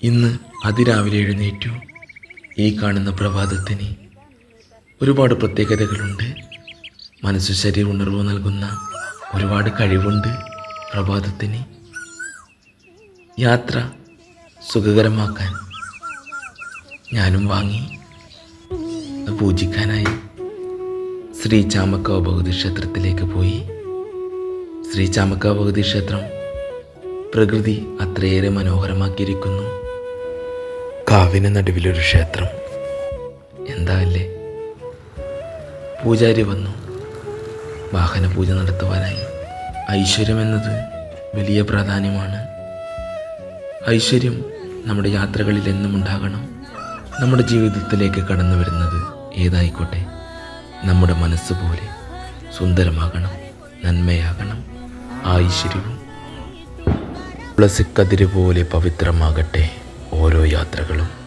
ഇന്ന് അതിരാവിലെ എഴുന്നേറ്റു. ഈ കാണുന്ന പ്രഭാതത്തിന് ഒരുപാട് പ്രത്യേകതകളുണ്ട്. മനസ്സു ശരീര ഉണർവ് നൽകുന്ന ഒരുപാട് കഴിവുണ്ട് പ്രഭാതത്തിന്. യാത്ര സുഖകരമാക്കാൻ ഞാനും വാങ്ങി. പൂജിക്കാനായി ശ്രീ ചാമക്കാവ് ഭഗവതി ക്ഷേത്രത്തിലേക്ക് പോയി. ശ്രീ ചാമക്കാവ് ഭഗവതി ക്ഷേത്രം പ്രകൃതി അത്രയേറെ മനോഹരമാക്കിയിരിക്കുന്നു. കാവിന് നടുവിലൊരു ക്ഷേത്രം, എന്താ അല്ലേ? പൂജാരി വന്നു വാഹന പൂജ നടത്തുവാനായി. ഐശ്വര്യം എന്നത് വലിയ പ്രാധാന്യമാണ്. ഐശ്വര്യം നമ്മുടെ യാത്രകളിൽ എന്നും ഉണ്ടാകണം. നമ്മുടെ ജീവിതത്തിലേക്ക് കടന്നു വരുന്നത് ഏതായിക്കോട്ടെ, നമ്മുടെ മനസ്സ് പോലെ സുന്ദരമാകണം, നന്മയാകണം. ആ ഐശ്വര്യവും തുളസിക്കതിര് പോലെ പവിത്രമാകട്ടെ ഓരോ യാത്രകളും.